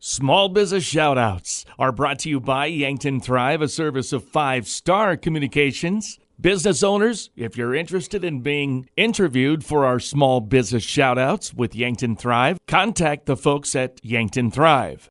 Small Business Shoutouts are brought to you by Yankton Thrive, a service of 5-Star Communications. Business owners, if you're interested in being interviewed for our Small Business Shoutouts with Yankton Thrive, contact the folks at Yankton Thrive.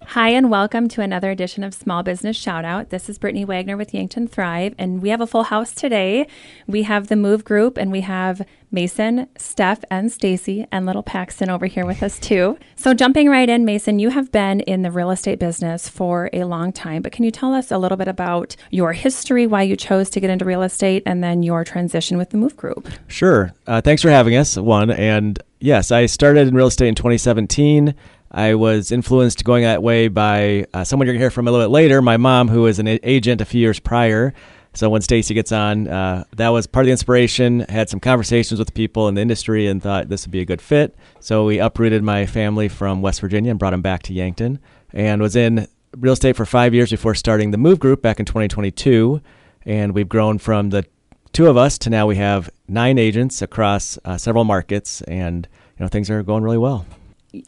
Hi, and welcome to another edition of Small Business Shoutout. This is Brittany Wagner with Yankton Thrive, and we have a full house today. We have the Move Group, and we have Mason, Steph, and Stacy, and little Paxton over here with us too. So jumping right in, Mason, you have been in the real estate business for a long time, but can you tell us a little bit about your history, why you chose to get into real estate, and then your transition with the Move Group? Sure. Thanks for having us, and yes, I started in real estate in 2017. I was influenced going that way by someone you're going to hear from a little bit later, my mom, who was an agent a few years prior. So when Stacy gets on, that was part of the inspiration. Had some conversations with people in the industry and thought this would be a good fit. So we uprooted my family from West Virginia and brought them back to Yankton, and was in real estate for 5 years before starting the Move Group back in 2022. And we've grown from the two of us to now we have 9 agents across several markets, and things are going really well.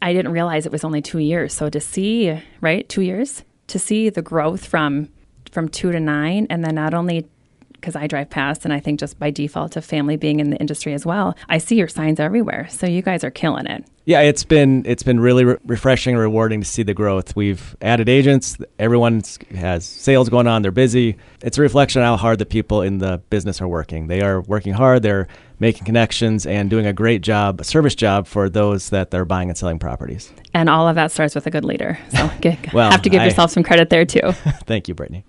I didn't realize it was only 2 years. So to see, 2 years, to see the growth from 2 to 9, and then not only because I drive past, and I think just by default of family being in the industry as well, I see your signs everywhere. So you guys are killing it. Yeah, it's been really refreshing and rewarding to see the growth. We've added agents. Everyone has sales going on. They're busy. It's a reflection on how hard the people in the business are working. They are working hard. They're making connections and doing a great job, a service job for those that they're buying and selling properties. And all of that starts with a good leader. So have to give yourself some credit there too. Thank you, Brittany.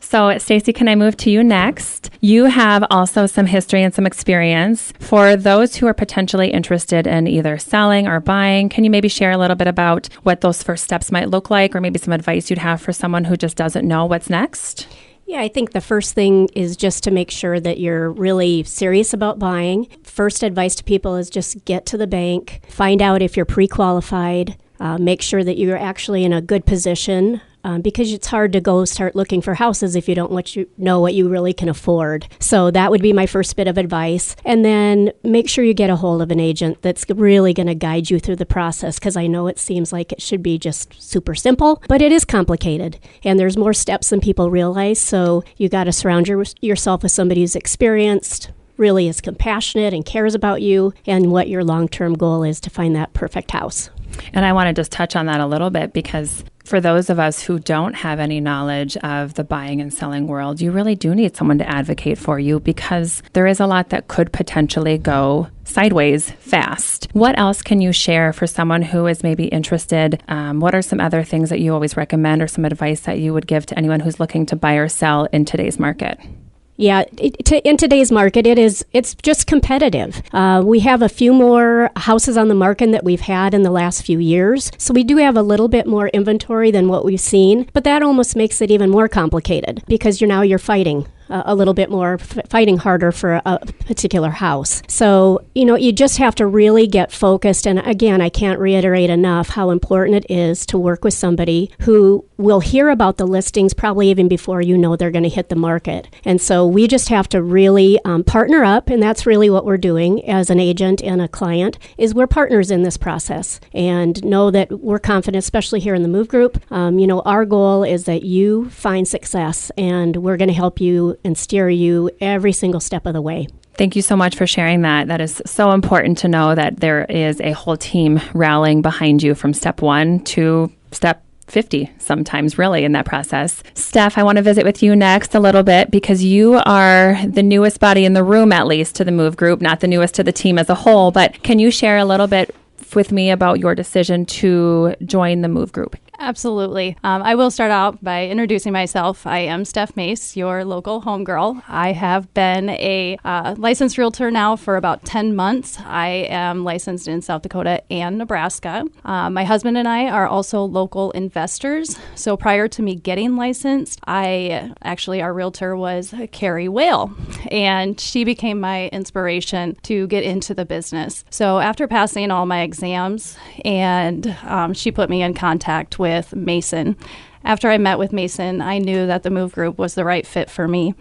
So, Stacy, can I move to you next? You have also some history and some experience. For those who are potentially interested in either selling or buying, can you maybe share a little bit about what those first steps might look like, or maybe some advice you'd have for someone who just doesn't know what's next? Yeah, I think the first thing is just to make sure that you're really serious about buying. First advice to people is just get to the bank, find out if you're pre-qualified, make sure that you're actually in a good position. Because it's hard to start looking for houses if you don't know what you really can afford. So that would be my first bit of advice. And then make sure you get a hold of an agent that's really going to guide you through the process, because I know it seems like it should be just super simple, but it is complicated. And there's more steps than people realize. So you got to surround yourself with somebody who's experienced, really is compassionate and cares about you, and what your long-term goal is to find that perfect house. And I want to just touch on that a little bit, because for those of us who don't have any knowledge of the buying and selling world, you really do need someone to advocate for you, because there is a lot that could potentially go sideways fast. What else can you share for someone who is maybe interested? What are some other things that you always recommend, or some advice that you would give to anyone who's looking to buy or sell in today's market? Yeah, in today's market, it's just competitive. We have a few more houses on the market that we've had in the last few years. So we do have a little bit more inventory than what we've seen, but that almost makes it even more complicated, because you're fighting a little bit more, fighting harder for a particular house. So, you just have to really get focused. And again, I can't reiterate enough how important it is to work with somebody who will hear about the listings probably even before they're going to hit the market. And so we just have to really partner up, and that's really what we're doing as an agent and a client, is we're partners in this process, and know that we're confident, especially here in the Move Group. Our goal is that you find success, and we're going to help you and steer you every single step of the way. Thank you so much for sharing that. That is so important to know, that there is a whole team rallying behind you from step 1 to step 50 sometimes, really, in that process. Steph, I want to visit with you next a little bit, because you are the newest body in the room, at least, to the Move Group, not the newest to the team as a whole, but can you share a little bit with me about your decision to join the Move Group? Absolutely. I will start out by introducing myself. I am Steph Mace, your local homegirl. I have been a licensed realtor now for about 10 months. I am licensed in South Dakota and Nebraska. My husband and I are also local investors. So prior to me getting licensed, our realtor was Carrie Whale, and she became my inspiration to get into the business. So after passing all my exams, and she put me in contact with Mason. After I met with Mason, I knew that the Move Group was the right fit for me.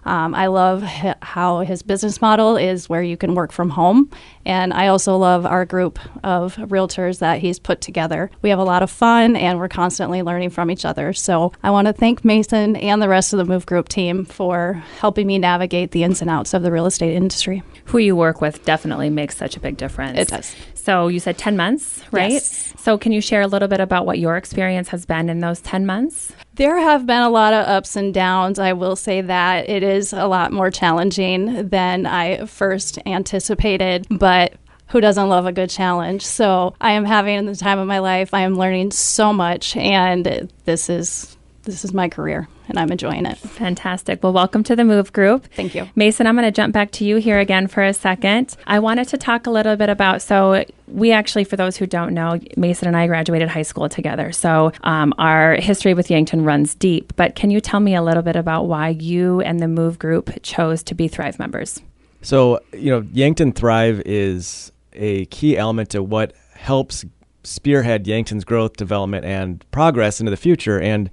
I love how his business model is where you can work from home. And I also love our group of realtors that he's put together. We have a lot of fun and we're constantly learning from each other. So I want to thank Mason and the rest of the Move Group team for helping me navigate the ins and outs of the real estate industry. Who you work with definitely makes such a big difference. It does. So you said 10 months, right? Yes. So can you share a little bit about what your experience has been in those 10 months? There have been a lot of ups and downs. I will say that it is a lot more challenging than I first anticipated, but who doesn't love a good challenge? So I am having the time of my life. I am learning so much, and this is my career, and I'm enjoying it. Fantastic. Well, welcome to the Move Group. Thank you. Mason, I'm going to jump back to you here again for a second. I wanted to talk a little bit about, so we actually, for those who don't know, Mason and I graduated high school together. So our history with Yankton runs deep. But can you tell me a little bit about why you and the Move Group chose to be Thrive members? So, Yankton Thrive is a key element to what helps spearhead Yankton's growth, development, and progress into the future. And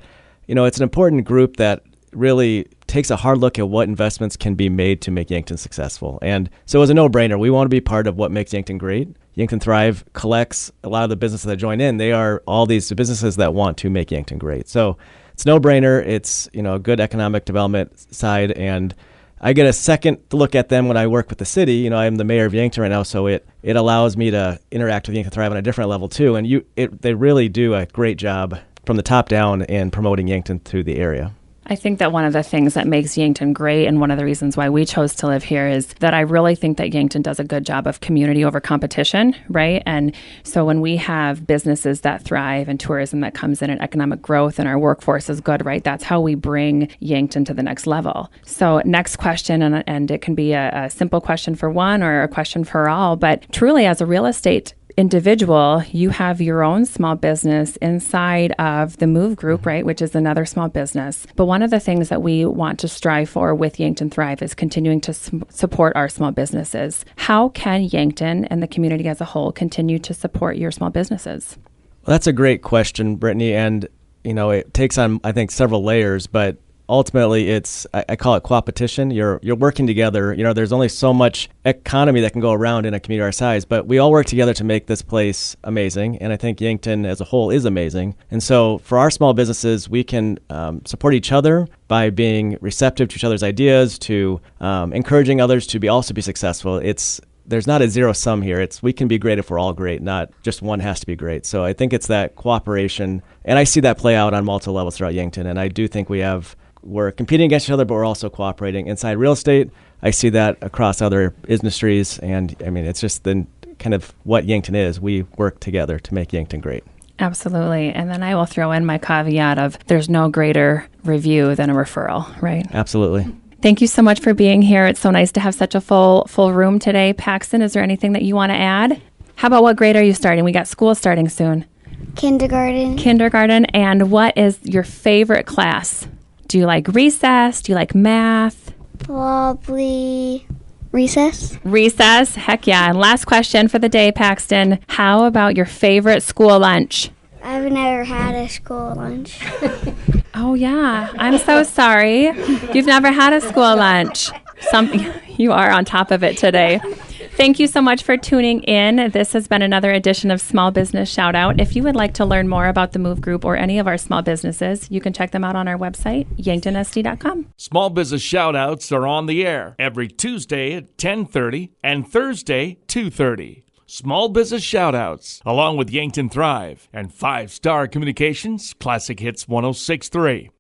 it's an important group that really takes a hard look at what investments can be made to make Yankton successful. And so it was a no-brainer. We want to be part of what makes Yankton great. Yankton Thrive collects a lot of the businesses that join in. They are all these businesses that want to make Yankton great. So it's no-brainer. It's, a good economic development side. And I get a second look at them when I work with the city. I'm the mayor of Yankton right now, so it allows me to interact with Yankton Thrive on a different level too. And they really do a great job from the top down in promoting Yankton through the area. I think that one of the things that makes Yankton great, and one of the reasons why we chose to live here, is that I really think that Yankton does a good job of community over competition, right? And so when we have businesses that thrive and tourism that comes in and economic growth and our workforce is good, right? That's how we bring Yankton to the next level. So next question, and it can be a simple question for one or a question for all, but truly as a real estate individual, you have your own small business inside of the Move Group, right, which is another small business. But one of the things that we want to strive for with Yankton Thrive is continuing to support our small businesses. How can Yankton and the community as a whole continue to support your small businesses? Well, that's a great question, Brittany, and it takes on, I think, several layers, but ultimately it's, I call it coopetition. You're working together. There's only so much economy that can go around in a community our size, but we all work together to make this place amazing. And I think Yankton as a whole is amazing. And so for our small businesses, we can support each other by being receptive to each other's ideas, to encouraging others to also be successful. There's not a zero sum here. We can be great if we're all great, not just one has to be great. So I think it's that cooperation, and I see that play out on multiple levels throughout Yankton. And I do think we're competing against each other, but we're also cooperating. Inside real estate, I see that across other industries, and it's just the kind of what Yankton is. We work together to make Yankton great. Absolutely. And then I will throw in my caveat of there's no greater review than a referral, right? Absolutely. Thank you so much for being here. It's so nice to have such a full room today. Paxton, is there anything that you want to add? How about what grade are you starting? We got school starting soon. Kindergarten. And what is your favorite class? Do you like recess? Do you like math? Probably recess. Recess? Heck yeah. And last question for the day, Paxton. How about your favorite school lunch? I've never had a school lunch. Oh, yeah. I'm so sorry. You've never had a school lunch. You are on top of it today. Thank you so much for tuning in. This has been another edition of Small Business Shoutout. If you would like to learn more about the Move Group or any of our small businesses, you can check them out on our website, yanktonsd.com. Small Business Shoutouts are on the air every Tuesday at 10:30 and Thursday 2:30. Small Business Shoutouts, along with Yankton Thrive and 5 Star Communications, Classic Hits 106.3.